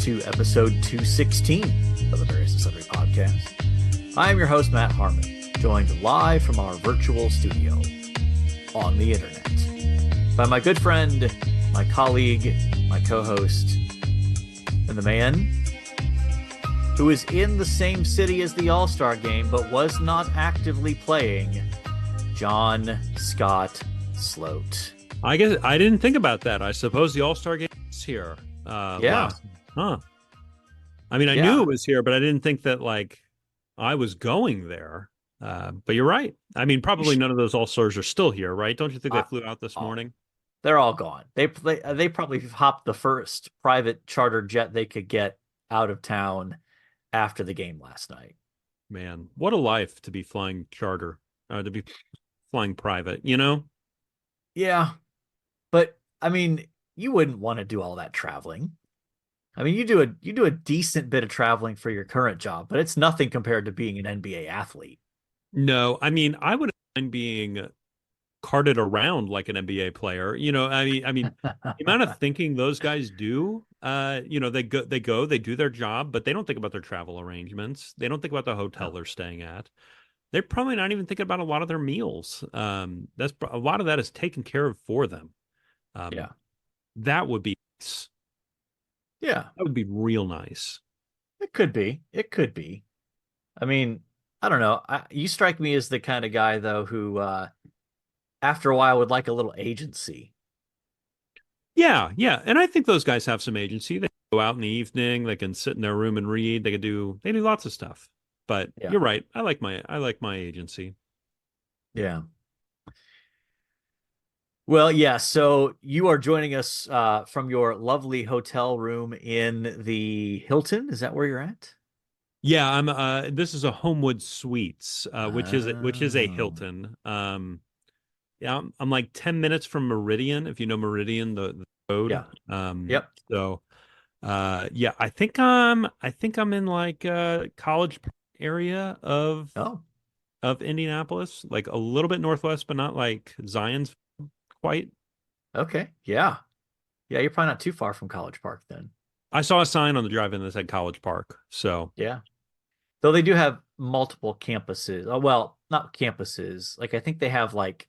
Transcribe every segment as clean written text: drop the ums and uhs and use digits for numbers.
to episode 216 of the Various and Sundry podcast. I am your host, Matt Harmon, joined live from our virtual studio on the internet by my good friend, my colleague, my co-host, and the man who is in the same city as the All-Star Game but was not actively playing, John Scott Sloat. I guess I didn't think about that. I suppose the All-Star Game is here. Yeah. I mean, I knew it was here, but I didn't think that, like, I was going there. But you're right. I mean, probably none of those All-Stars are still here, right? Don't you think they flew out this morning? They're all gone. They probably hopped the first private charter jet they could get out of town after the game last night. Man, what a life to be flying charter, to be flying private, you know? Yeah. But I mean, you wouldn't want to do all that traveling. I mean, you do a decent bit of traveling for your current job, but it's nothing compared to being an NBA athlete. No, I mean, I wouldn't mind being carted around like an NBA player. You know, I mean, the amount of thinking those guys do, they do their job, but they don't think about their travel arrangements. They don't think about the hotel they're staying at. They're probably not even thinking about a lot of their meals. That's a lot of that is taken care of for them. That would be nice. Yeah, that would be real nice. It could be. I mean, I don't know. You strike me as the kind of guy, though, who after a while would like a little agency. Yeah. And I think those guys have some agency. They go out in the evening, they can sit in their room and read. They do lots of stuff. But you're right. I like my agency. Yeah. Well, yeah. So you are joining us from your lovely hotel room in the Hilton. Is that where you're at? Yeah, I'm. This is a Homewood Suites, which is a Hilton. Yeah, I'm like 10 minutes from Meridian. If you know Meridian, the road. Yeah. Yep. So, I think I'm in like College Park area of Indianapolis, like a little bit northwest, but not like Zion's quite. Okay. Yeah. You're probably not too far from College Park then. I saw a sign on the drive-in that said College Park. So yeah. Though they do have multiple campuses. Oh, well, not campuses. Like I think they have like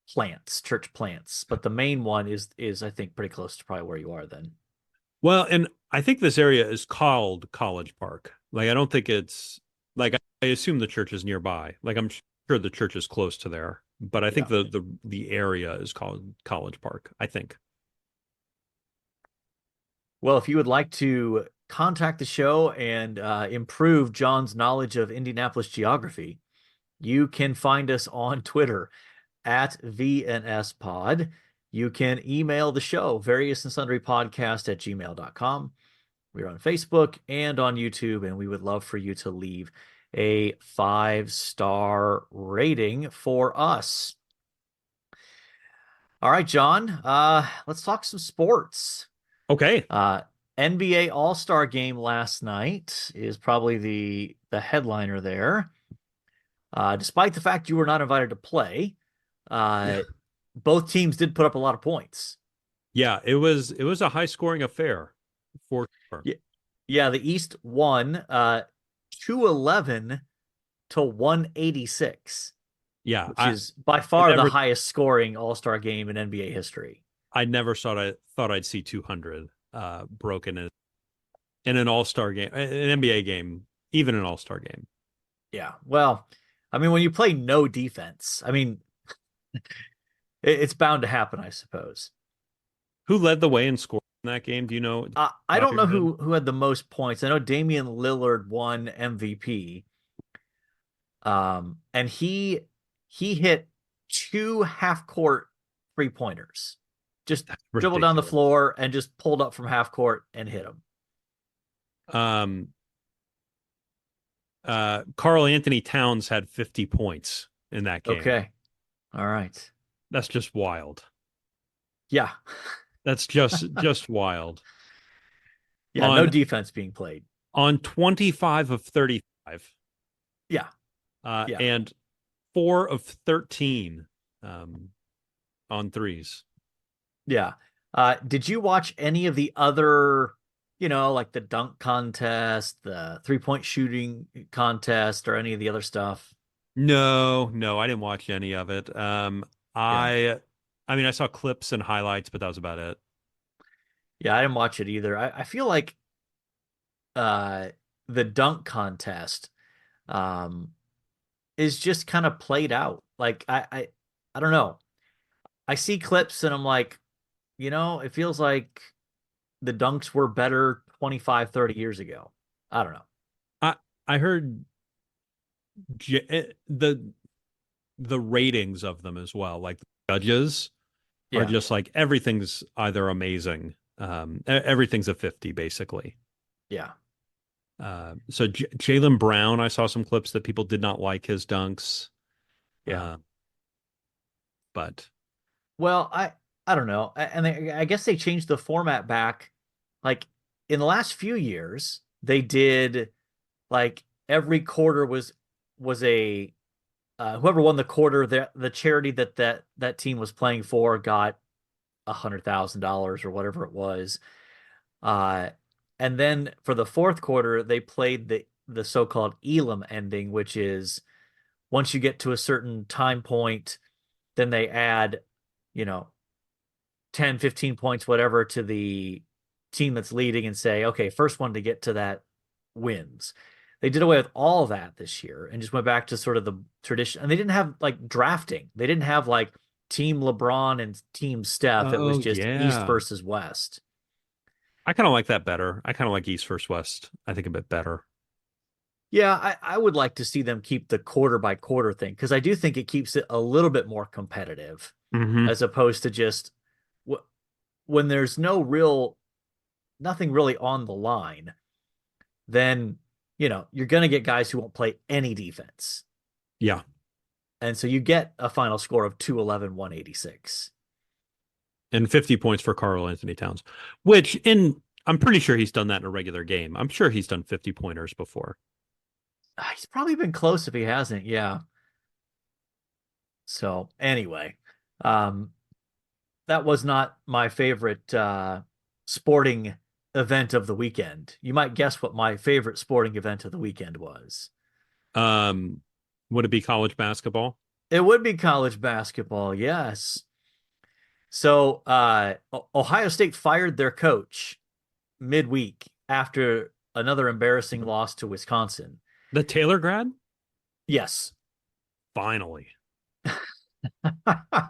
church plants, but the main one is I think pretty close to probably where you are then. Well, and I think this area is called College Park. Like I don't think it's like I assume the church is nearby. Like I'm sure the church is close to there, but I think the area is called College Park, I think. Well, if you would like to contact the show and improve John's knowledge of Indianapolis geography, you can find us on Twitter at VNSPod. You can email the show, various and sundry podcast at gmail.com. We're on Facebook and on YouTube, and we would love for you to leave a 5-star rating for us. All right, John, let's talk some sports. Okay. NBA All-Star Game last night is probably the headliner there. Despite the fact you were not invited to play, both teams did put up a lot of points. Yeah, it was a high-scoring affair for sure. Yeah, the East won 211 to 186. Yeah, which is by far the highest scoring All-Star Game in NBA history. I never thought I'd see 200 broken in an All-Star game, an NBA game, even an All-Star game. Yeah, well, I mean, when you play no defense, I mean, it's bound to happen, I suppose. Who led the way in scoring in that game? Do you know? I don't know who had the most points. I know Damian Lillard won MVP. And he hit 2 half-court 3-pointers. Just dribbled down the floor and just pulled up from half court and hit him. Karl Anthony Towns had 50 points in that game. Okay. All right. That's just wild. Yeah. That's just wild. Yeah, no defense being played. On 25 of 35. Yeah. And 4 of 13 on threes. Yeah. Did you watch any of the other like the dunk contest, the 3-point shooting contest, or any of the other stuff? No, no, I didn't watch any of it. Yeah. I mean, I saw clips and highlights, but that was about it. Yeah, I didn't watch it either. I feel like uh the dunk contest um is just kind of played out. Like I don't know. I see clips and I'm like, it feels like the dunks were better 25, 30 years ago. I don't know. I I heard the ratings of them as well. Like the judges are Yeah. just like everything's either amazing. Everything's a 50 basically. Yeah. So Jaylen Brown, I saw some clips that people did not like his dunks. Yeah. Uh, but Well, I don't know. And I guess they changed the format back. Like in the last few years, they did like every quarter was a whoever won the quarter, the charity that team was playing for got $100,000 or whatever it was. Uh, and then for the fourth quarter, they played the so-called Elam ending, which is once you get to a certain time point, then they add, you know, 10, 15 points, whatever, to the team that's leading and say, okay, first one to get to that wins. They did away with all of that this year and just went back to sort of the tradition. And they didn't have like drafting. They didn't have like team LeBron and team Steph. It was oh just East yeah, versus West. I kind of like that better. I kind of like East versus West. I think a bit better. Yeah, I would like to see them keep the quarter by quarter thing because I do think it keeps it a little bit more competitive Hmm. as opposed to just when there's nothing really on the line, then you're going to get guys who won't play any defense. Yeah, And so you get a final score of 211, 186. and 50 points for Karl Anthony Towns, which in I'm pretty sure he's done that in a regular game. I'm sure he's done 50 pointers before. He's probably been close if he hasn't. Yeah. So anyway, um, that was not my favorite sporting event of the weekend. You might guess what my favorite sporting event of the weekend was. Um, would it be college basketball? It would be college basketball, yes. So Ohio State fired their coach midweek after another embarrassing loss to Wisconsin. The Taylor grad? Yes. Finally.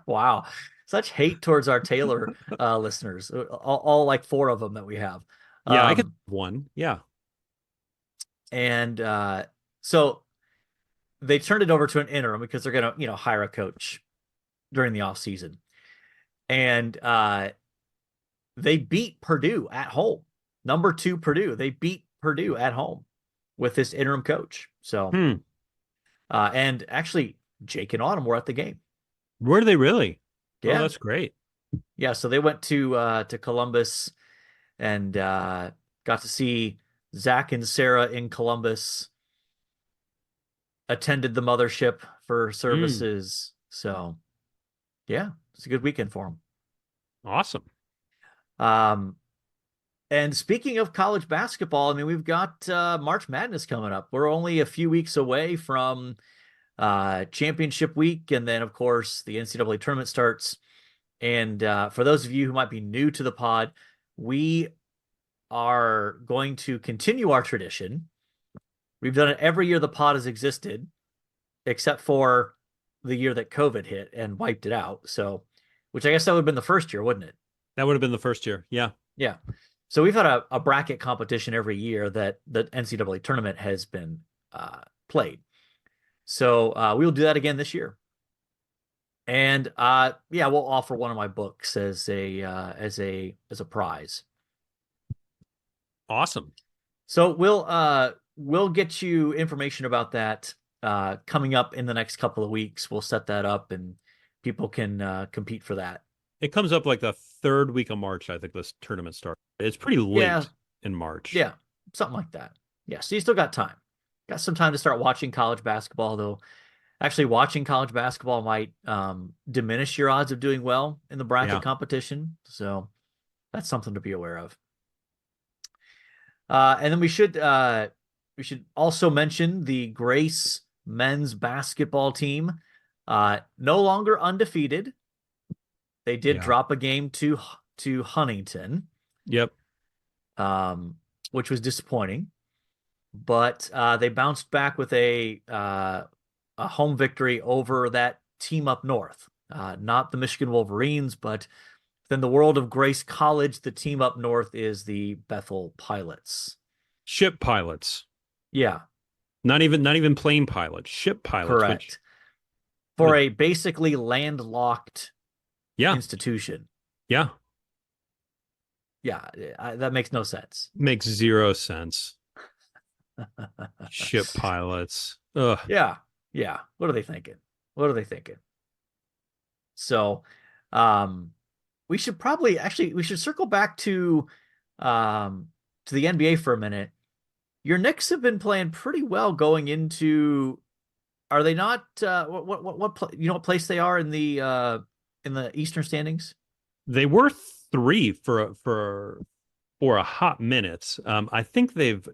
Wow. Such hate towards our Taylor listeners, all like four of them that we have. Yeah, I could Um, one. Yeah. and so they turned it over to an interim because they're going to, hire a coach during the offseason. And they beat Purdue at home. Number 2 Purdue. They beat Purdue at home with this interim coach. So, Hmm. and actually, Jake and Autumn were at the game. Were they really? Oh, Yeah, that's great. yeah. So they went to Columbus and got to see Zach and Sarah in Columbus. Attended the mothership for Hmm. services. So, yeah, it's a good weekend for them. Awesome. Um, And speaking of college basketball, I mean, we've got March Madness coming up. We're only a few weeks away from championship week. And then, of course, the NCAA tournament starts. And for those of you who might be new to the pod, we are going to continue our tradition. We've done it every year the pod has existed, except for the year that COVID hit and wiped it out. So, which I guess that would have been the first year, wouldn't it? That would have been the first year. Yeah. Yeah. So we've had a bracket competition every year that the NCAA tournament has been played. So we'll do that again this year. And yeah, we'll offer one of my books as a prize. Awesome. So we'll get you information about that coming up in the next couple of weeks. We'll set that up and people can compete for that. It comes up like the third week of March, I think this tournament starts. It's pretty Yeah, late in March. yeah, something like that. Yeah, so you still got time. Got some time to start watching college basketball, though. Actually, watching college basketball might diminish your odds of doing well in the bracket Yeah. competition. So that's something to be aware of. And then we should also mention the Grace men's basketball team. No longer undefeated. They did Yeah. drop a game to Huntington, Yep. um, which was disappointing. But they bounced back with a home victory over that team up north. Not the Michigan Wolverines, but then the world of Grace College, the team up north is the Bethel Pilots. Ship pilots. Yeah, Not even plane pilots, ship pilots, which correct. For a basically landlocked yeah, institution. yeah, Yeah, that makes no sense. makes zero sense. Ship pilots. Ugh. Yeah, yeah. What are they thinking? What are they thinking? So, um, we should circle back to the NBA for a minute. Your Knicks have been playing pretty well going into. Are they not? You know what place they are in the Eastern standings? They were three for a hot minute. I think they've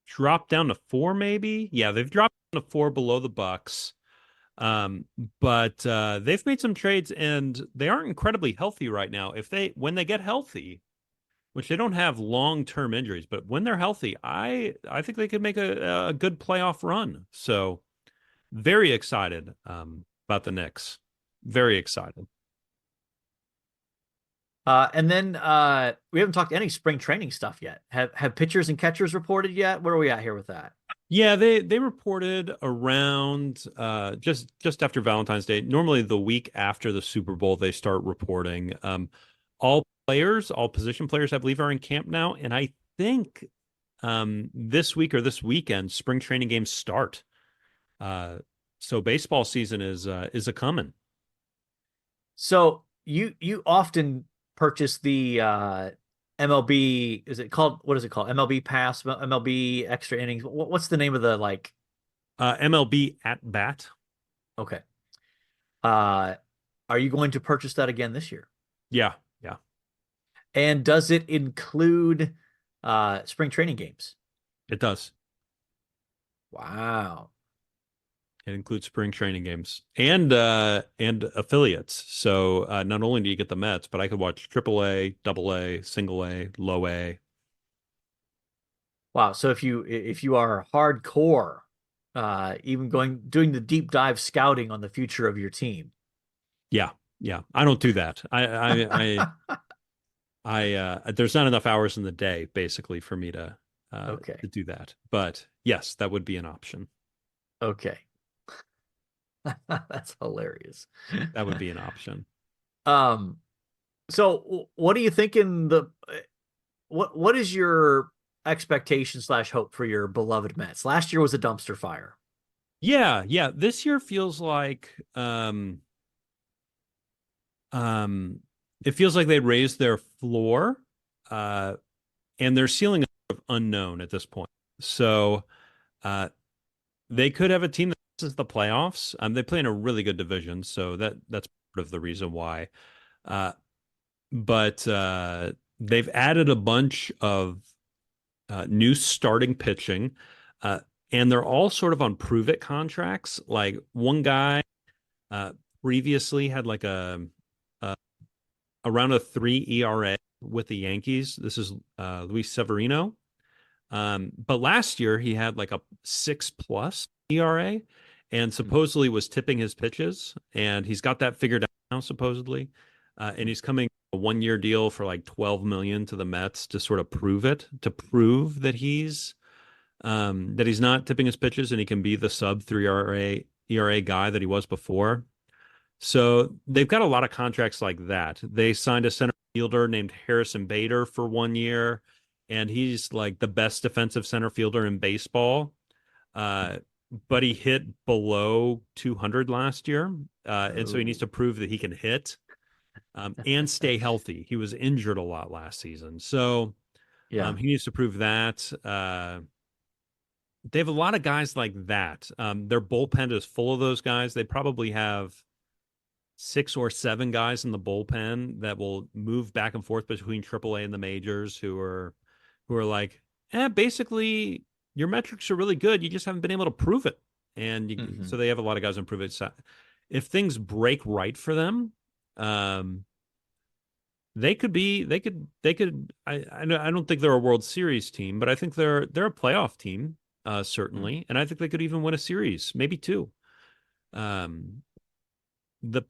dropped down to four, maybe. Yeah, they've dropped down to four below the Bucks. But they've made some trades and they aren't incredibly healthy right now. When they get healthy, which they don't have long-term injuries, but when they're healthy, I think they could make a good playoff run. So very excited about the Knicks. Very excited. And then we haven't talked any spring training stuff yet. Have pitchers and catchers reported yet? Where are we at here with that? Yeah, they reported around just after Valentine's Day. Normally the week after the Super Bowl, they start reporting. All position players, I believe, are in camp now, and I think this week or this weekend, spring training games start. So baseball season is a coming. So you often purchase the MLB. Is it called? What is it called? MLB Pass, MLB Extra Innings. What's the name of the like? MLB at bat. Okay. Uh, are you going to purchase that again this year? Yeah, yeah, And does it include spring training games? it does. Wow. It includes spring training games and affiliates. So not only do you get the Mets, but I could watch AAA, Double A, Single A, Low A. Wow. So if you are hardcore, even doing the deep dive scouting on the future of your team. Yeah, yeah. I don't do that. There's not enough hours in the day basically for me Okay. to do that. But yes, that would be an option. Okay. That's hilarious. That would be an option. Um, so what are you thinking what is your expectation slash hope for your beloved Mets? Last year was a dumpster fire. Yeah, yeah. This year feels like it feels like they raised their floor, uh, and their ceiling is sort of unknown at this point. So they could have a team that misses the playoffs. They play in a really good division, so that's part of the reason why. Uh, but they've added a bunch of new starting pitching, uh, and they're all sort of on prove it contracts. Like one guy uh, previously had like a around a 3 ERA with the Yankees. This is Luis Severino. But last year he had like a 6+ ERA and supposedly was tipping his pitches, and he's got that figured out now supposedly. And he's coming a 1-year deal for like 12 million to the Mets to sort of prove that he's not tipping his pitches and he can be the sub 3 ERA guy that he was before. So they've got a lot of contracts like that. They signed a center fielder named Harrison Bader for 1 year, and he's like the best defensive center fielder in baseball. But he hit below 200 last year, and so he needs to prove that he can hit and stay healthy. He was injured a lot last season, so Yeah. he needs to prove that. They have a lot of guys like that. Their bullpen is full of those guys. They probably have 6 or 7 guys in the bullpen that will move back and forth between AAA and the majors who are like basically your metrics are really good. You just haven't been able to prove it. And so they have a lot of guys on prove it. So if things break right for them, they could be, they could, I don't think they're a World Series team, but I think they're a playoff team, certainly. And I think they could even win a series, maybe two. The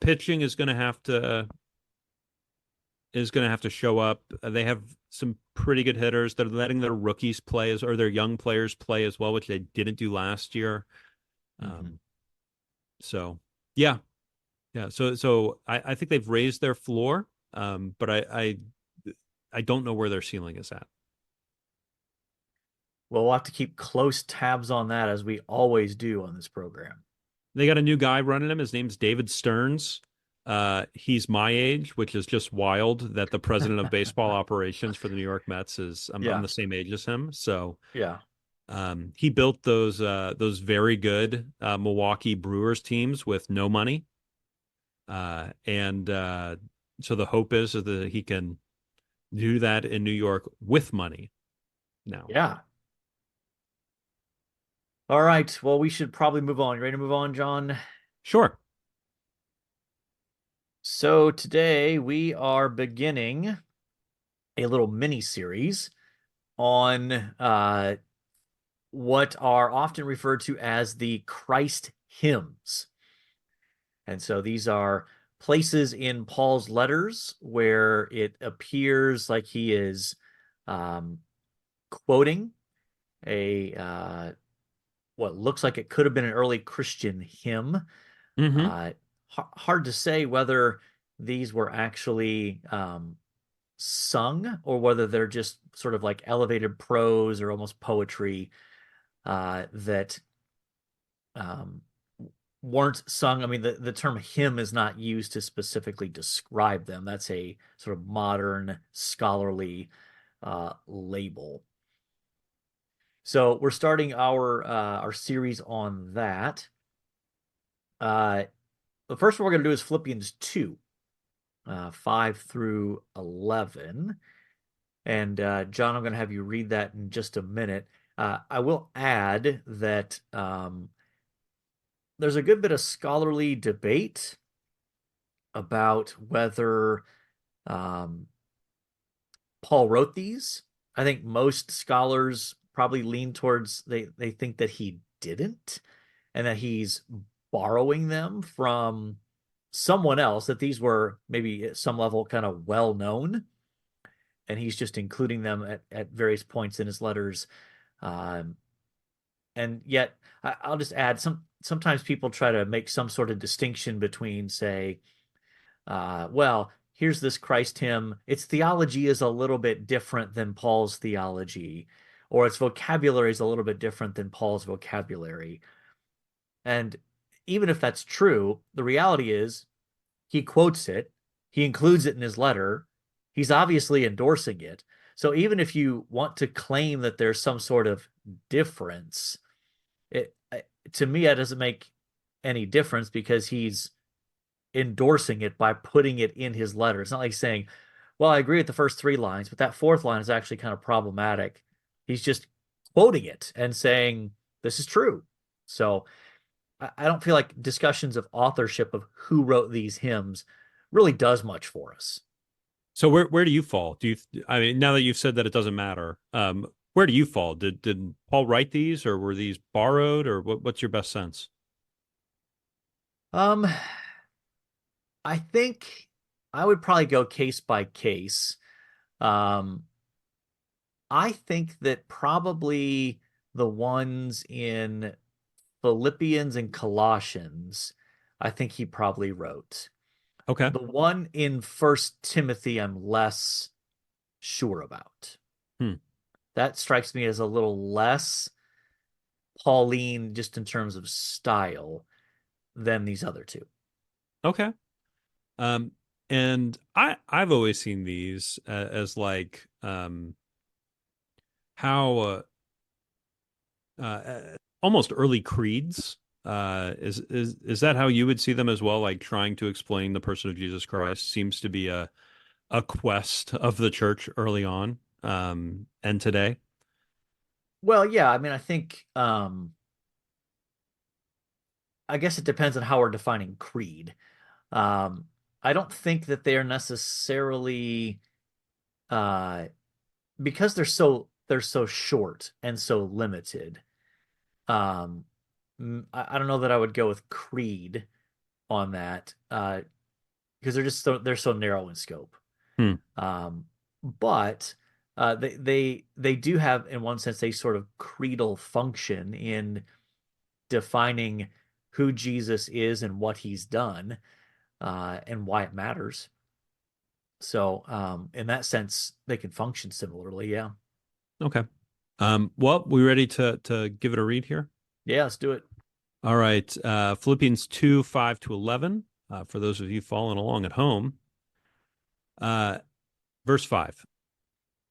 pitching is going to have to show up. They have some pretty good hitters. They're letting their rookies play or their young players play as well, which they didn't do last year. So yeah. So I think they've raised their floor, but I don't know where their ceiling is at. Well, we'll have to keep close tabs on that, as we always do on this program. They got a new guy running him. His name's David Stearns. He's my age, which is just wild that the president of baseball operations for the New York Mets I'm the same age as him. So yeah. He built those very good Milwaukee Brewers teams with no money. So the hope is that he can do that in New York with money now. Yeah. All right. Well, we should probably move on. You ready to move on, John? Sure. So today we are beginning a little mini series on what are often referred to as the Christ hymns. And so these are places in Paul's letters where it appears like he is quoting what looks like it could have been an early Christian hymn. Hard to say whether these were actually sung or whether they're just sort of like elevated prose or almost poetry that weren't sung. I mean, the term hymn is not used to specifically describe them. That's a sort of modern scholarly label. So we're starting our series on that. The first one we're going to do is Philippians 2, 5 through 11. And John, I'm going to have you read that in just a minute. I will add that there's a good bit of scholarly debate about whether Paul wrote these. I think most scholars probably lean towards they think that he didn't, and that he's borrowing them from someone else, that these were maybe at some level kind of well known, and he's just including them at various points in his letters. And yet I'll just add, sometimes people try to make some sort of distinction between, say, well, here's this Christ hymn. Its theology is a little bit different than Paul's theology, or its vocabulary is a little bit different than Paul's vocabulary. And even if that's true, the reality is he quotes it, he includes it in his letter, he's obviously endorsing it. So even if you want to claim that there's some sort of difference, to me, that doesn't make any difference, because he's endorsing it by putting it in his letter. It's not like saying, well, I agree with the first three lines, but that fourth line is actually kind of problematic. He's just quoting it and saying, this is true. So I don't feel like discussions of authorship of who wrote these hymns really does much for us. So where do you fall? I mean, now that you've said that it doesn't matter, where do you fall? Did Paul write these, or were these borrowed, or what's your best sense? I think I would probably go case by case. I think that probably the ones in Philippians and Colossians, I think he probably wrote. Okay. The one in First Timothy, I'm less sure about. That strikes me as a little less Pauline, just in terms of style, than these other two. Okay. And I've always seen these as like how almost early creeds. Is that how you would see them as well? Like trying to explain the person of Jesus Christ seems to be a quest of the church early on, and today. Well, yeah, I mean, I think I guess it depends on how we're defining creed. Um, I don't think that they are necessarily uh because they're so short and so limited. Um, I don't know that I would go with creed on that because they're so narrow in scope. Hmm. Um, but they do have, in one sense, a sort of creedal function in defining who Jesus is and what he's done, and why it matters. So, in that sense, they can function similarly. Yeah. Okay. Well, we ready to give it a read here? Yeah, let's do it. All right. Philippians 2, 5 to 11. For those of you following along at home. Uh, verse 5.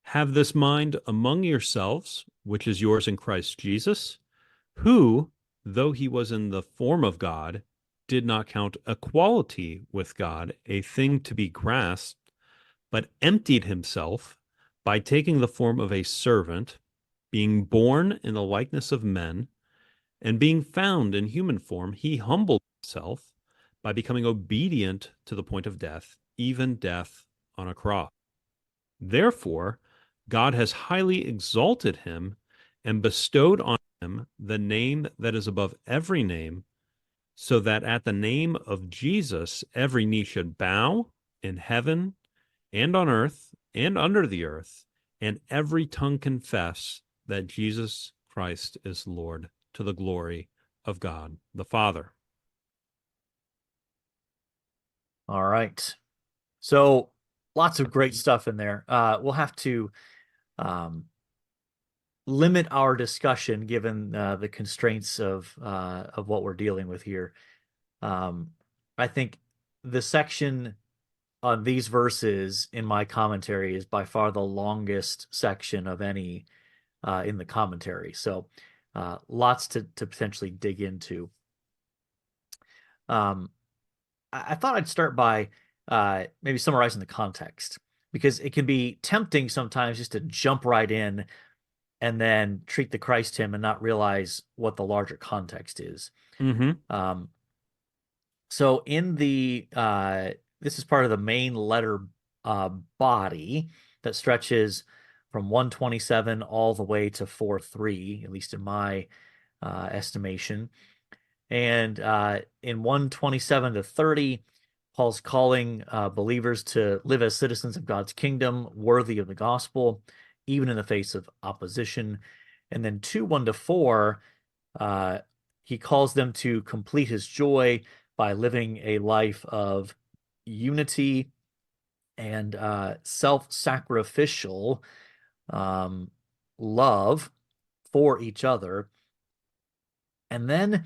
Have this mind among yourselves, which is yours in Christ Jesus, who, though he was in the form of God, did not count equality with God a thing to be grasped, but emptied himself by taking the form of a servant, being born in the likeness of men, and being found in human form, he humbled himself by becoming obedient to the point of death, even death on a cross. Therefore, God has highly exalted him and bestowed on him the name that is above every name, so that at the name of Jesus every knee should bow in heaven and on earth and under the earth, and every tongue confess that Jesus Christ is Lord, to the glory of God the Father. All right. So lots of great stuff in there. We'll have to um, limit our discussion given the constraints of what we're dealing with here. Um, I think the section on these verses in my commentary is by far the longest section of any in the commentary. So lots to potentially dig into. Um, I thought I'd start by maybe summarizing the context because it can be tempting sometimes just to jump right in and then treat the Christ hymn and not realize what the larger context is. Mm-hmm. So in the this is part of the main letter body that stretches from 127 all the way to 4:3, at least in my estimation. And in 127 to 30, Paul's calling believers to live as citizens of God's kingdom, worthy of the gospel, even in the face of opposition. And then 2:1 to 4, uh, he calls them to complete his joy by living a life of unity and self-sacrificial love for each other. And then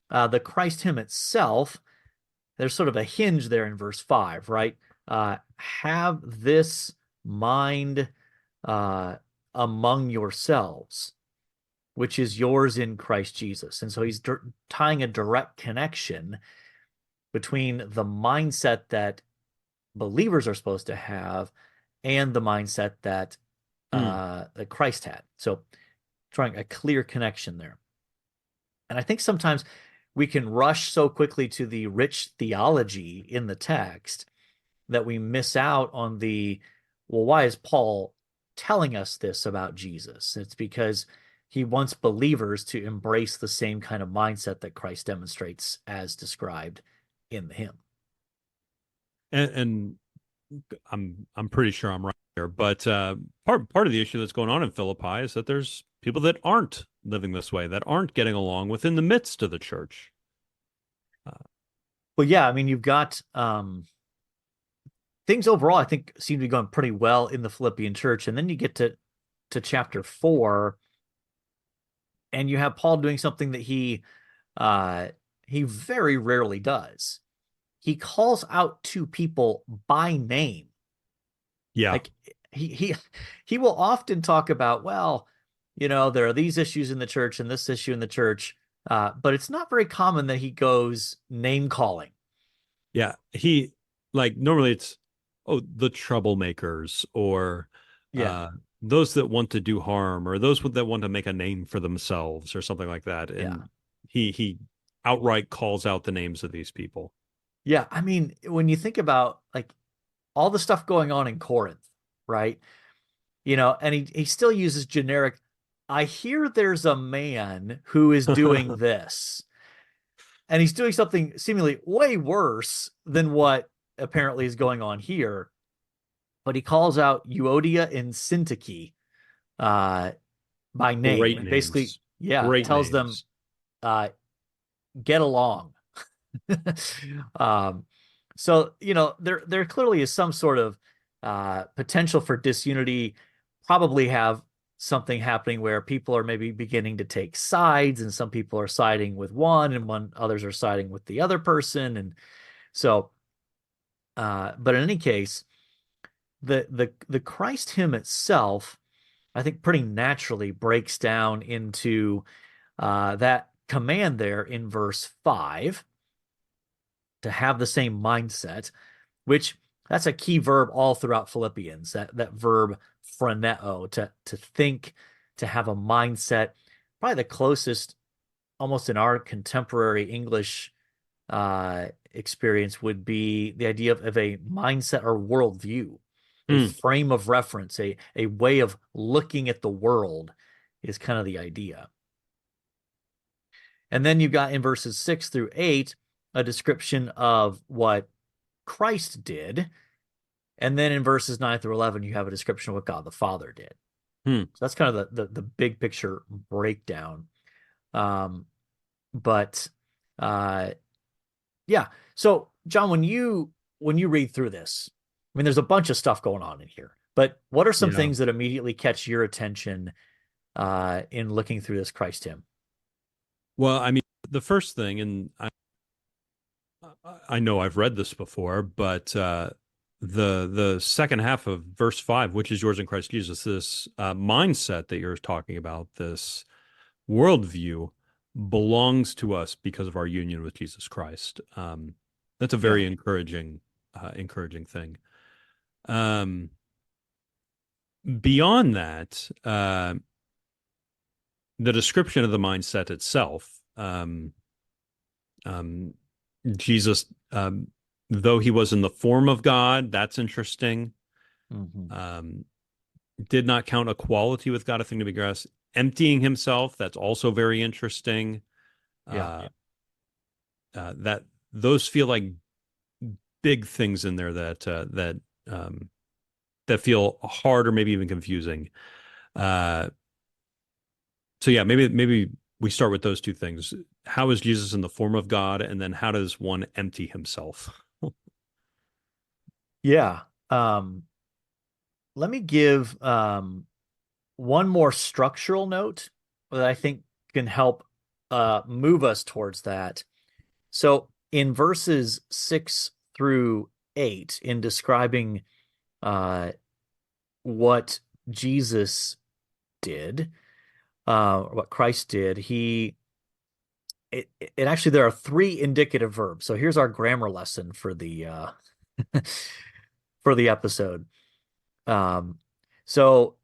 the Christ hymn itself, there's sort of a hinge there in verse 5, right? Have this mind among yourselves, which is yours in Christ Jesus. And so he's tying a direct connection between the mindset that believers are supposed to have and the mindset that Christ had. So drawing a clear connection there. And I think sometimes we can rush so quickly to the rich theology in the text that we miss out on well, why is Paul telling us this about Jesus? It's because he wants believers to embrace the same kind of mindset that Christ demonstrates as described in the hymn. And I'm pretty sure I'm right here, but part of the issue that's going on in Philippi is that there's people that aren't living this way, that aren't getting along within the midst of the church. Well, yeah, I mean, you've got things overall, I think, seem to be going pretty well in the Philippian church, and then you get to chapter 4, and you have Paul doing something that he very rarely does. He calls out to people by name. Yeah. Like he will often talk about, well, there are these issues in the church and this issue in the church, but it's not very common that he goes name calling. Yeah. Normally it's, oh, the troublemakers or Yeah. those that want to do harm, or those that want to make a name for themselves or something like that. Yeah. And he outright calls out the names of these people. Yeah. I mean, when you think about like all the stuff going on in Corinth, right? And he still uses generic, I hear there's a man who is doing this, and he's doing something seemingly way worse than what apparently is going on here. But he calls out Euodia and Syntyche uh, by name, Great and basically, names. yeah, Great tells them, names. uh, get along. um, so there clearly is some sort of potential for disunity. Probably have something happening where people are maybe beginning to take sides, and some people are siding with one, and others are siding with the other person, and so. But in any case, the Christ hymn itself, I think, pretty naturally breaks down into that command there in verse 5 to have the same mindset, which that's a key verb all throughout Philippians, that verb phroneo, to think, to have a mindset. Probably the closest, almost in our contemporary English experience, would be the idea of a mindset or worldview, a Hmm. frame of reference, a way of looking at the world is kind of the idea. And then you've got in verses 6 through 8 a description of what Christ did. And then in verses 9 through 11, you have a description of what God the Father did. Hmm. So that's kind of the big picture breakdown. But yeah. So John, when you read through this, I mean, there's a bunch of stuff going on in here. But what are some Yeah. things that immediately catch your attention in looking through this Christ hymn? Well, I mean, the first thing, and I know I've read this before, but the second half of verse 5, which is yours in Christ Jesus, this mindset that you're talking about, this worldview, belongs to us because of our union with Jesus Christ. That's a Yeah. very encouraging thing. Um, Beyond that, the description of the mindset itself, um, Jesus, though he was in the form of God, that's interesting. Mm-hmm. Um, did not count equality with God a thing to be grasped. Emptying himself, that's also very interesting. Yeah. That those feel like big things in there that feel hard or maybe even confusing. Uh, so yeah, maybe we start with those two things. How is Jesus in the form of God, and then how does one empty himself? Yeah. Let me give one more structural note that I think can help move us towards that. So in verses 6 through 8, in describing uh, what Jesus did, what Christ did, it actually, there are three indicative verbs. So here's our grammar lesson for the for the episode. Um, so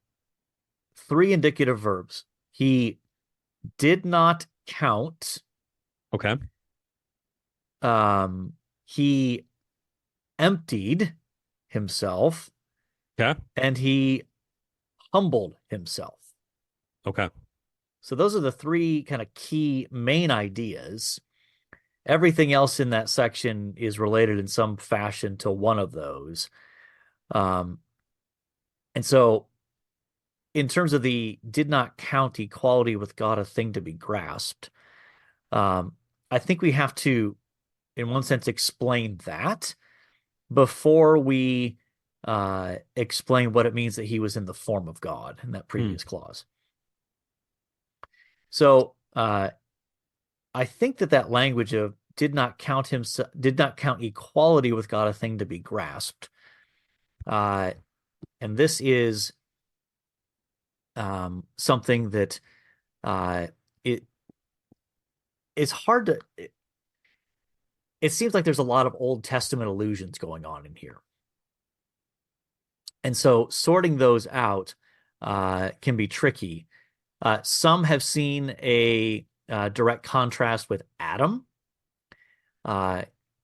three indicative verbs. He did not count. Okay. He emptied himself, Okay. and he humbled himself. Okay. So those are the three kind of key main ideas. Everything else in that section is related in some fashion to one of those. Um, and so in terms of the did not count equality with God a thing to be grasped, I think we have to, in one sense, explain that before we explain what it means that he was in the form of God in that Hmm. previous clause. So I think that language of did not count equality with God a thing to be grasped. And this is something that it it's hard to. It seems like there's a lot of Old Testament allusions going on in here. And so sorting those out can be tricky. Some have seen a direct contrast with Adam,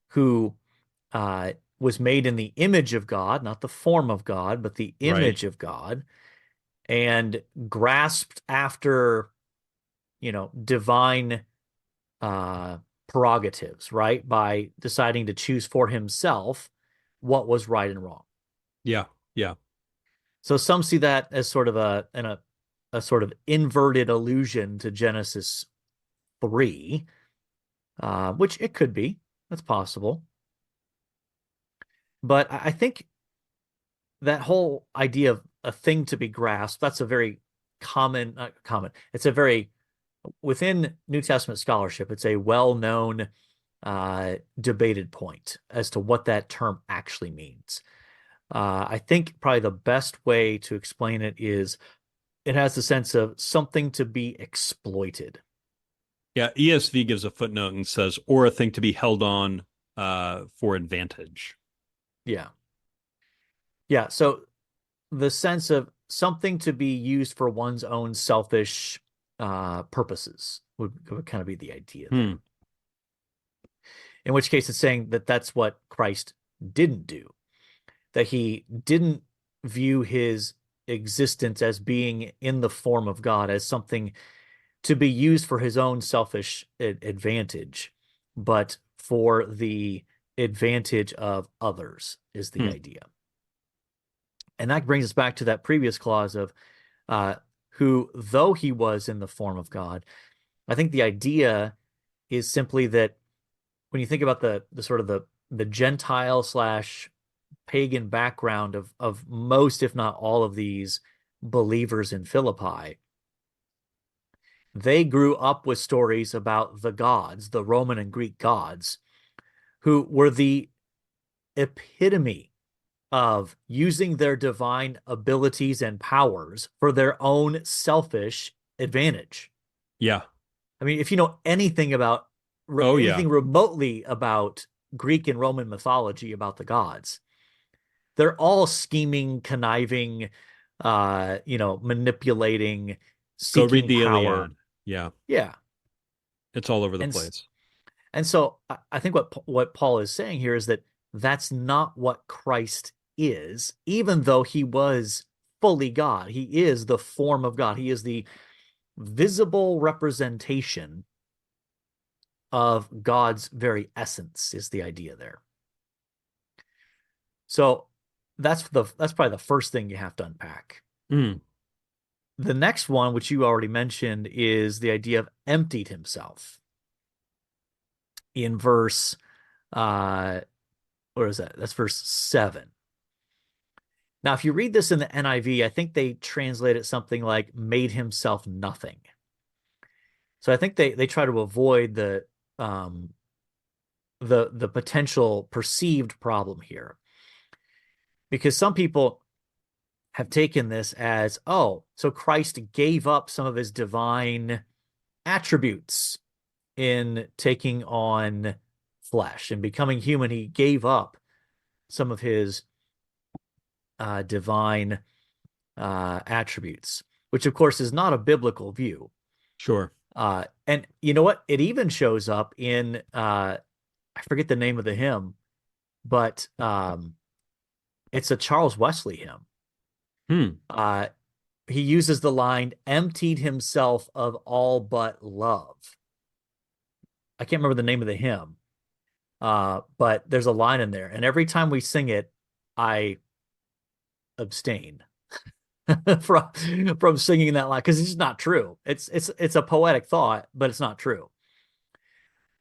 who was made in the image of God, not the form of God, but the Right. image of God, and grasped after, divine prerogatives, right? By deciding to choose for himself what was right and wrong. Yeah. Yeah. So some see that as sort of a sort of inverted allusion to Genesis 3, which it could be. That's possible. But I think that whole idea of a thing to be grasped, that's a very not common. It's a very, within New Testament scholarship, it's a well-known debated point as to what that term actually means. I think probably the best way to explain it is it has the sense of something to be exploited. Yeah. ESV gives a footnote and says, or a thing to be held on for advantage. Yeah. Yeah. So the sense of something to be used for one's own selfish purposes would kind of be the idea there. Hmm. In which case, it's saying that that's what Christ didn't do, that he didn't view his existence as being in the form of God, as something to be used for his own selfish advantage, but for the advantage of others, is the Hmm. idea. And that brings us back to that previous clause of who, though he was in the form of God. I think the idea is simply that when you think about the sort of the Gentile slash pagan background of most, if not all, of these believers in Philippi, they grew up with stories about the gods, the Roman and Greek gods, who were the epitome of using their divine abilities and powers for their own selfish advantage. Yeah. I mean, if you know anything about Oh, yeah. anything remotely about Greek and Roman mythology about the gods, they're all scheming, conniving, manipulating, Go read seeking the power. Iliad. Yeah. Yeah. It's all over the And place. and so I think what Paul is saying here is that that's not what Christ is, even though he was fully God. He is the form of God. He is the visible representation of God's very essence, is the idea there. So that's probably the first thing you have to unpack. Hmm. The next one, which you already mentioned, is the idea of emptied himself. In verse what is that? That's verse 7. Now, if you read this in the NIV, I think they translate it something like made himself nothing. So I think they try to avoid um the potential perceived problem here, because some people have taken this as, oh, so Christ gave up some of his divine attributes in taking on flesh and becoming human. He gave up some of his divine attributes, which of course is not a biblical view. Sure. And you know what? It even shows up in I forget the name of the hymn, but it's a Charles Wesley hymn. Hmm. Uh, he uses the line, emptied himself of all but love. I can't remember the name of the hymn, but there's a line in there. And every time we sing it, I abstain from singing that line because it's just not true. It's a poetic thought, but it's not true.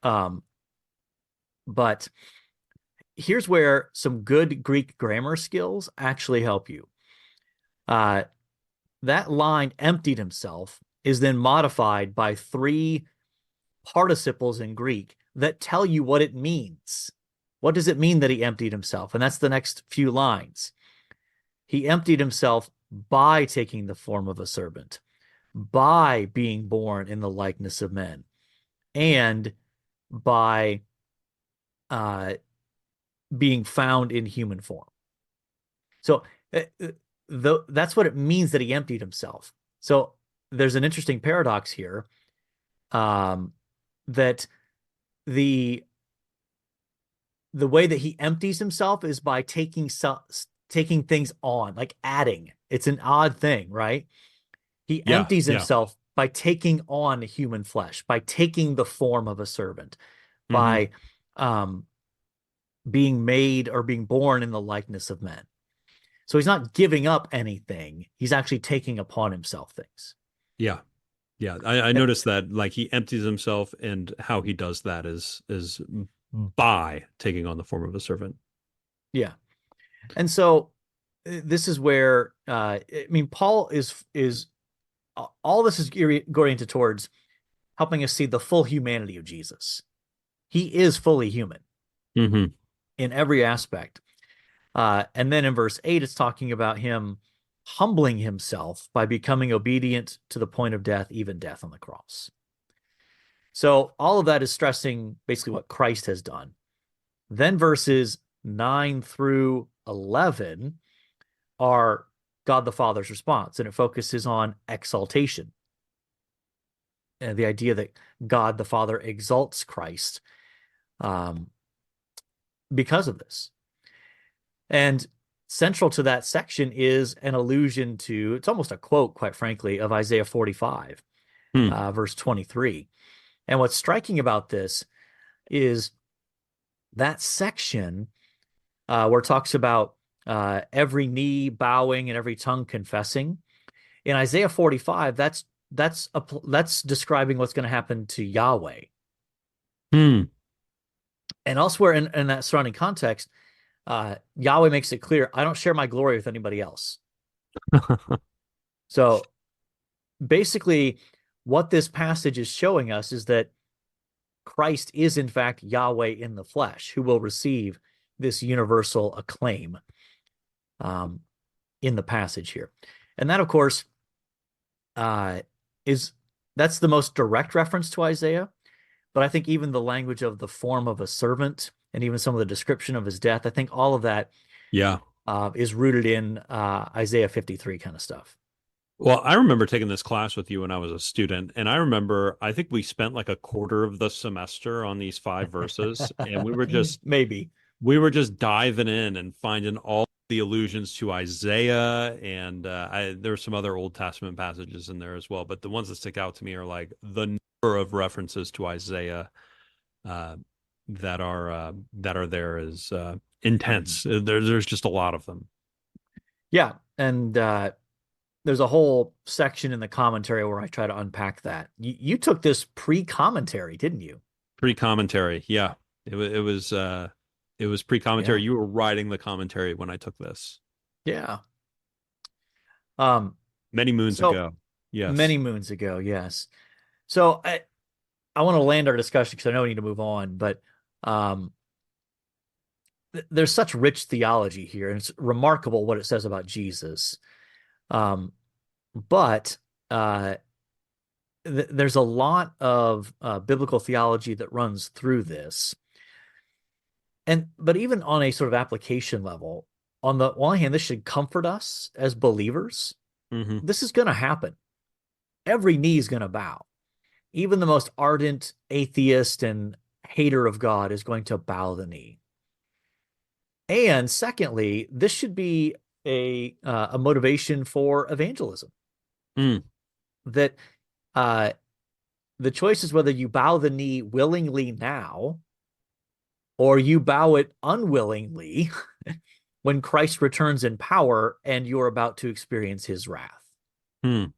Um, but here's where some good Greek grammar skills actually help you. Uh, that line, emptied himself, is then modified by three participles in Greek that tell you what it means. What does it mean that he emptied himself? And that's the next few lines. He emptied himself by taking the form of a servant, by being born in the likeness of men, and by being found in human form. So That's what it means that he emptied himself. So there's an interesting paradox here, that the way that he empties himself is by taking things on, like adding. It's an odd thing, right? He Yeah, empties yeah. himself by taking on human flesh, by taking the form of a servant, Hmm. by um, being made or being born in the likeness of men. So he's not giving up anything. He's actually taking upon himself things. Yeah. Yeah. I And noticed that like he empties himself, and how he does that is by taking on the form of a servant. yeah. And so this is where I mean Paul is all this is oriented towards helping us see the full humanity of Jesus. He is fully human Hmm. in every aspect. And then in verse 8, it's talking about him humbling himself by becoming obedient to the point of death, even death on the cross. So all of that is stressing basically what Christ has done. Then verses 9 through 11 are God the Father's response, and it focuses on exaltation. And the idea that God the Father exalts Christ um, because of this. And central to that section is an allusion to, it's almost a quote, quite frankly, of Isaiah 45, Hmm. verse 23. And what's striking about this is that section where it talks about every knee bowing and every tongue confessing. In Isaiah 45, that's describing what's going to happen to Yahweh. Hmm. And elsewhere in that surrounding context, Yahweh makes it clear, I don't share my glory with anybody else. So basically, what this passage is showing us is that Christ is, in fact, Yahweh in the flesh, who will receive this universal acclaim um, in the passage here. And that, of course, uh, is that's the most direct reference to Isaiah. But I think even the language of the form of a servant and even some of the description of his death, I think all of that Yeah. is rooted in Isaiah 53 kind of stuff. Well, I remember taking this class with you when I was a student, and I remember I think we spent like a quarter of the semester on these 5 verses, and Maybe. we were just diving in and finding all the allusions to Isaiah, and there were some other Old Testament passages in there as well. But the ones that stick out to me are like the number of references to Isaiah uh, that are there is intense. There's just a lot of them. Yeah. And there's a whole section in the commentary where I try to unpack that. You took this pre-commentary, didn't you? Pre-commentary, yeah. It was pre-commentary. Yeah. You were writing the commentary when I took this Yeah. Um, many moons so ago. Yes. many moons ago, yes. So I want to land our discussion because I know we need to move on, but um, there's such rich theology here, and it's remarkable what it says about Jesus. Um, but there's a lot of biblical theology that runs through this. And but even on a sort of application level, on the one hand, this should comfort us as believers. Hmm. This is going to happen. Every knee is going to bow. Even the most ardent atheist and hater of God is going to bow the knee. And secondly, this should be a motivation for evangelism. Mm. That uh, the choice is whether you bow the knee willingly now or you bow it unwillingly when Christ returns in power and you're about to experience his wrath. Mm.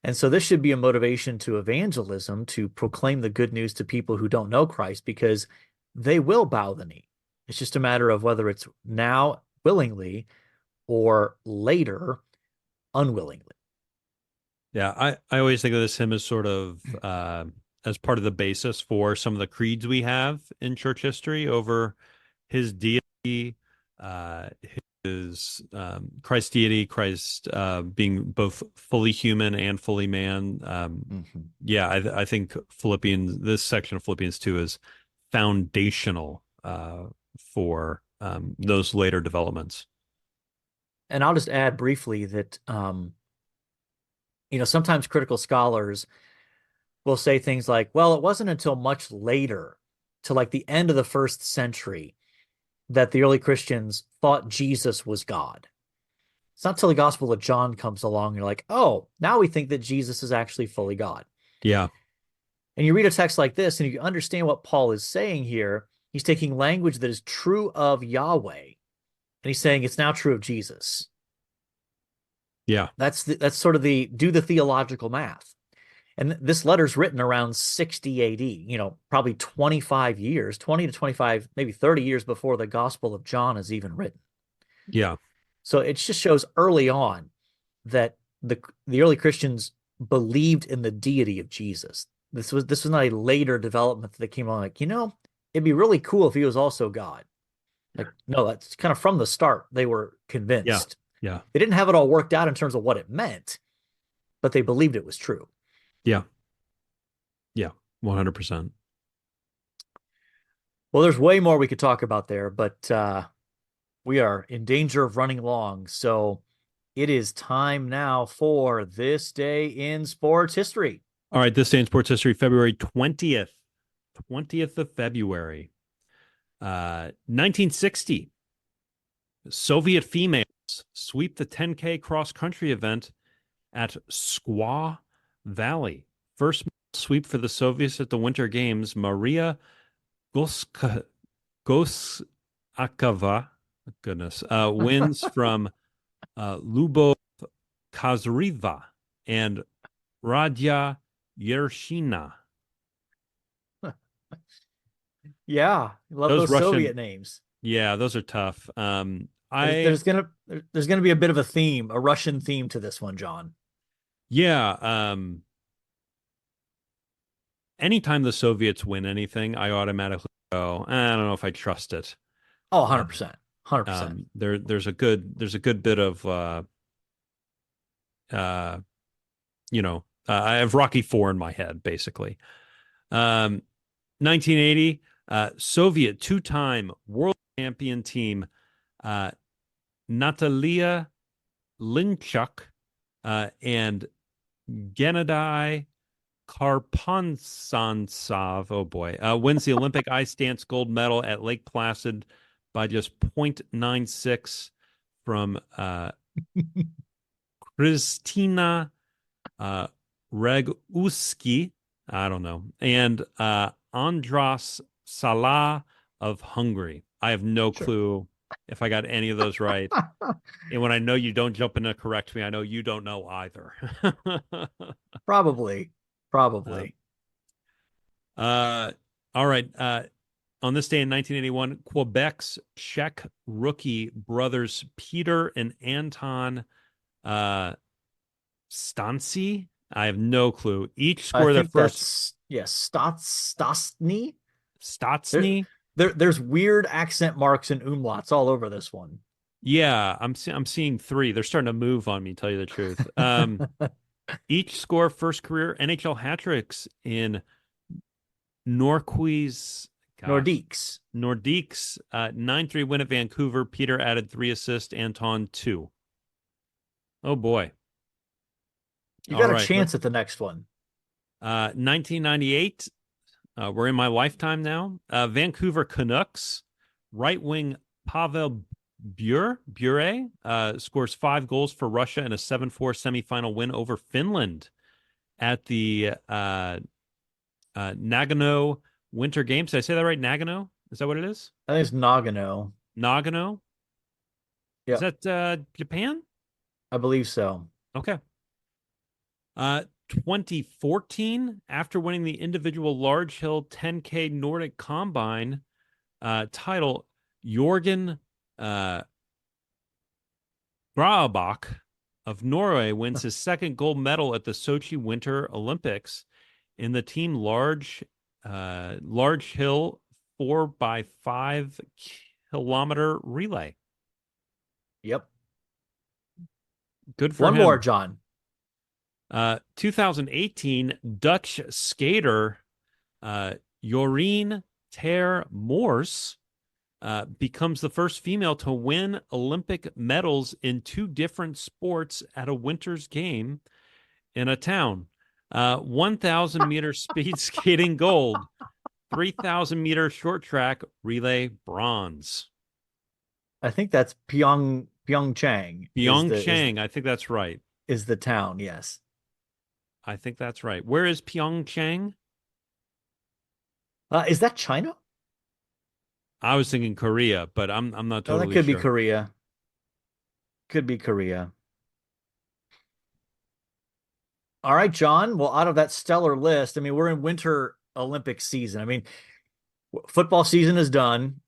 And so this should be a motivation to evangelism, to proclaim the good news to people who don't know Christ, because they will bow the knee. It's just a matter of whether it's now willingly or later unwillingly. Yeah, I always think of this hymn as sort of as part of the basis for some of the creeds we have in church history over his deity, uh, his Christ's deity, Christ being both fully human and fully man. Mm-hmm. Yeah, I think Philippians, this section of Philippians 2 is foundational for those later developments. And I'll just add briefly that, sometimes critical scholars will say things like, well, it wasn't until much later, to like the end of the first century, that the early Christians thought Jesus was God. It's not till the Gospel of John comes along, you're like, oh, now we think that Jesus is actually fully God. Yeah. And you read a text like this, and you understand what Paul is saying here. He's taking language that is true of Yahweh, and he's saying it's now true of Jesus. Yeah. That's sort of do the theological math. And this letter's written around 60 AD, probably 25 years, 20 to 25, maybe 30 years before the Gospel of John is even written. Yeah. So it just shows early on that the early Christians believed in the deity of Jesus. This was not a later development that came along like, it'd be really cool if he was also God. Like, no, that's kind of from the start. They were convinced. Yeah. They didn't have it all worked out in terms of what it meant, but they believed it was true. Yeah. Yeah. 100%. Well, there's way more we could talk about there, but we are in danger of running long. So it is time now for This Day in Sports History. All right. This Day in Sports History, February 20th. 20th of February. 1960. Soviet females sweep the 10K cross-country event at Squaw Valley. First sweep for the Soviets at the Winter Games. Maria Goskakova, goodness, wins from Lubov Kazriva and Radya Yershina. Yeah, love those Russian Soviet names. Yeah, those are tough. There's gonna be a bit of a theme, a Russian theme to this one, John. Yeah. Anytime the Soviets win anything, I automatically go, I don't know if I trust it. Oh, 100%. 100%. There's a good bit of I have Rocky IV in my head, basically. 1980, Soviet two-time world champion team, Natalia Linchuk and Gennady Karpontsov, wins the Olympic ice dance gold medal at Lake Placid by just 0.96 from Kristina Reguski, I don't know, and Andras Salah of Hungary. I have no clue if I got any of those right. And when I know you don't jump in to correct me, I know you don't know either. Probably. All right. On this day in 1981, Quebec's Czech rookie brothers Peter and Anton Stancy. I have no clue. Each score their first. Stotsny. Stotsny. There's weird accent marks and umlauts all over this one. Yeah, I'm seeing three. They're starting to move on me, tell you the truth. Each score first career NHL hat tricks in Nordiques. 9-3 win at Vancouver. Peter added 3 assists. Anton 2. Oh boy. You got a chance at the next one. 1998. We're in my lifetime now. Vancouver Canucks right wing Pavel Bure scores 5 goals for Russia in a 7-4 semifinal win over Finland at the Nagano Winter Games. Did I say that right? Nagano? Is that what it is? I think it's Nagano. Nagano? Yeah. Is that Japan? I believe so. Okay. 2014, after winning the individual large hill 10K Nordic Combine title, Jorgen Graabach of Norway wins his second gold medal at the Sochi Winter Olympics in the team large hill 4x5 kilometer relay. Yep. Good for him. One more, John. 2018 Dutch skater Jorien Ter Moors becomes the first female to win Olympic medals in 2 different sports at a winter's game in a town. 1,000 meter speed skating gold, 3,000 meter short track relay bronze. I think that's Pyeongchang Pyeongchang, I think that's right. is the town, yes. I think that's right. Where is Pyeongchang? Is that China? I was thinking Korea, but I'm not Oh, that totally could be sure. Korea. Could be Korea. All right, John. Well, out of that stellar list, I mean, we're in winter Olympic season. I mean, football season is done,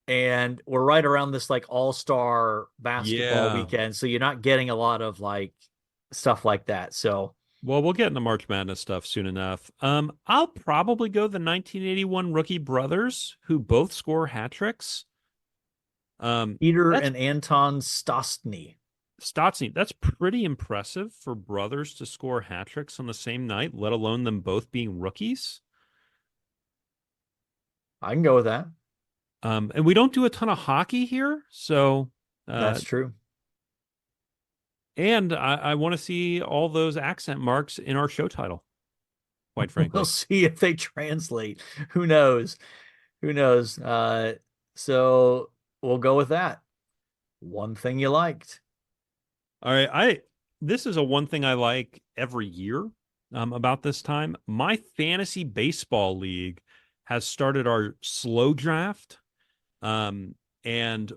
and we're right around this like all-star basketball Yeah. weekend. So you're not getting a lot of like stuff like that. So Well, we'll get into March Madness stuff soon enough. I'll probably go the 1981 rookie brothers who both score hat tricks. Peter That's and Anton Stostny. Stotzy. That's pretty impressive for brothers to score hat tricks on the same night, let alone them both being rookies. I can go with that. And we don't do a ton of hockey here, so That's true. and I want to see all those accent marks in our show title, quite frankly. We'll see if they translate. Who knows? Who knows? So we'll go with that. One thing you liked. All right, this is a one thing I like every year about this time. My fantasy baseball league has started our slow draft, and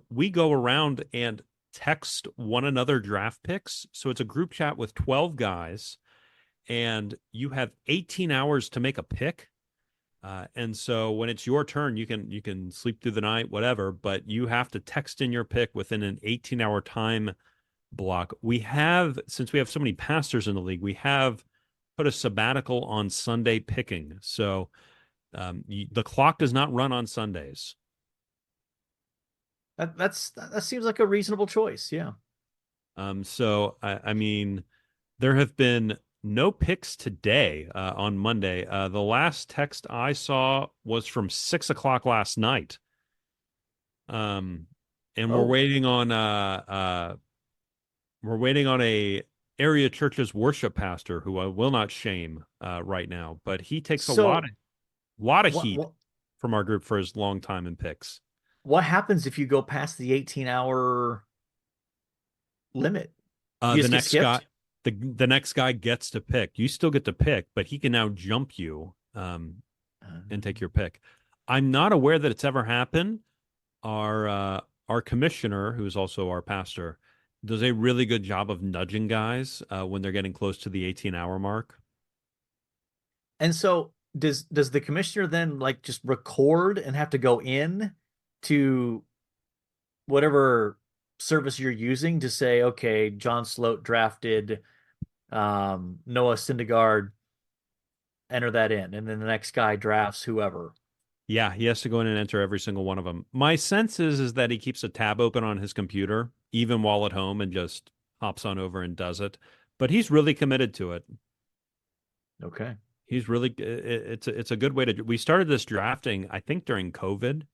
we go around and text one another draft picks. So it's a group chat with 12 guys, and you have 18 hours to make a pick. And so when it's your turn, you can sleep through the night, whatever, but you have to text in your pick within an 18-hour time block. Since we have so many pastors in the league, we have put a sabbatical on Sunday picking. So the clock does not run on Sundays. That seems like a reasonable choice. Yeah. So I mean, there have been no picks today on Monday. The last text I saw was from 6 o'clock last night. And we're waiting on a area church's worship pastor who I will not shame right now, but he takes a lot of heat from our group for his long time in picks. What happens if you go past the 18-hour limit? The next guy gets to pick. You still get to pick, but he can now jump you and take your pick. I'm not aware that it's ever happened. Our commissioner, who is also our pastor, does a really good job of nudging guys when they're getting close to the 18-hour mark. And so does the commissioner then like just record and have to go in to whatever service you're using to say, okay, John Sloat drafted Noah Syndergaard, enter that in, and then the next guy drafts whoever? Yeah, he has to go in and enter every single one of them. My sense is that he keeps a tab open on his computer, even while at home, and just hops on over and does it. But he's really committed to it. Okay. He's really, it's a good way to, we started this drafting, I think during COVID,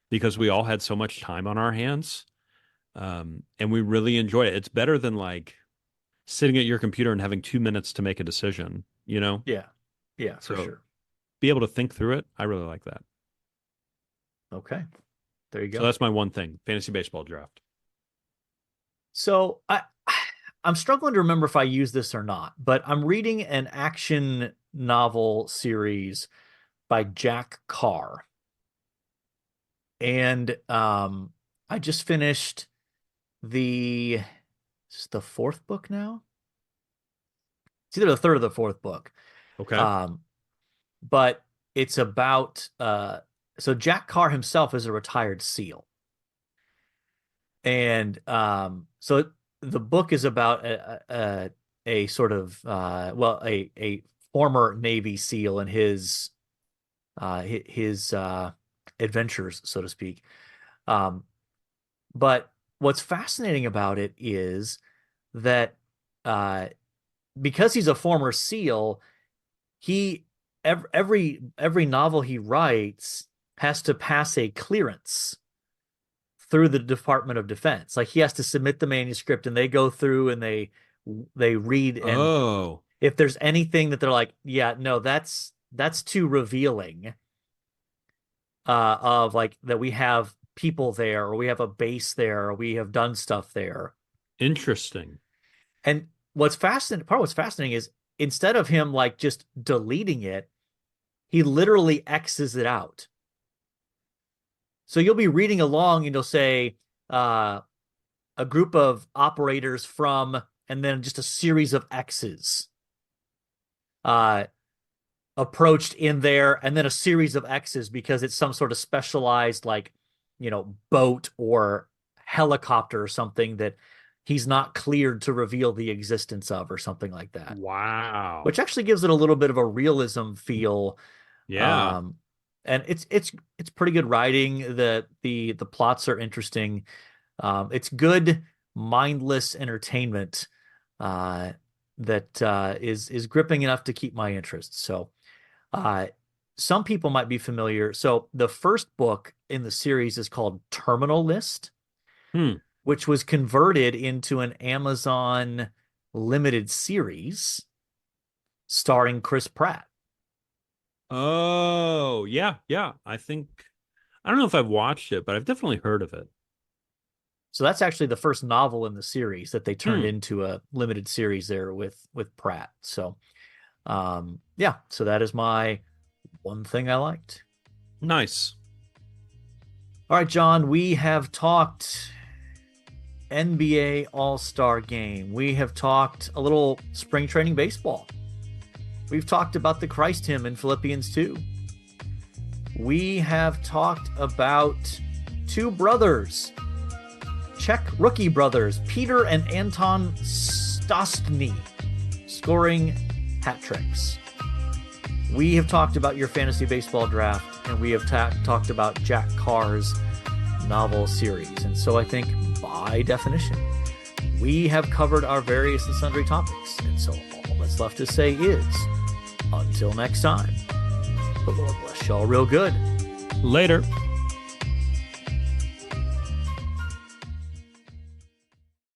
because we all had so much time on our hands. And we really enjoy it. It's better than like sitting at your computer and having 2 minutes to make a decision, you know? Yeah. Yeah, for sure. Be able to think through it. I really like that. Okay. There you go. So that's my one thing, fantasy baseball draft. So I'm struggling to remember if I use this or not, but I'm reading an action novel series by Jack Carr. And I just finished the fourth book now. It's either the third or the fourth book. Okay. But it's about so Jack Carr himself is a retired SEAL. And so the book is about a sort of a former Navy SEAL and his adventures, so to speak. But what's fascinating about it is that because he's a former SEAL, every novel he writes has to pass a clearance through the Department of Defense. Like he has to submit the manuscript and they go through and they read. And if there's anything that they're like, yeah, no, that's too revealing of like that we have people there or we have a base there or we have done stuff there. Interesting. And what's fascinating is instead of him like just deleting it, he literally X's it out. So you'll be reading along and you'll say a group of operators from, and then just a series of X's approached in there, and then a series of X's because it's some sort of specialized like, boat or helicopter or something that he's not cleared to reveal the existence of or something like that. Wow. Which actually gives it a little bit of a realism feel. Yeah. And it's pretty good writing. The plots are interesting. It's good mindless entertainment that is gripping enough to keep my interest. So some people might be familiar. So the first book in the series is called Terminal List, which was converted into an Amazon limited series starring Chris Pratt. Oh, yeah. I don't know if I've watched it, but I've definitely heard of it. So that's actually the first novel in the series that they turned into a limited series there with Pratt. So, so that is my one thing I liked. Nice. All right, John, we have talked NBA All-Star Game. We have talked a little spring training baseball. We've talked about the Christ hymn in Philippians 2. We have talked about two brothers, Czech rookie brothers, Peter and Anton Šťastný, scoring hat tricks. We have talked about your fantasy baseball draft, and we have talked about Jack Carr's novel series. And so I think, by definition, we have covered our various and sundry topics. And so all that's left to say is, until next time, the Lord bless y'all real good. Later.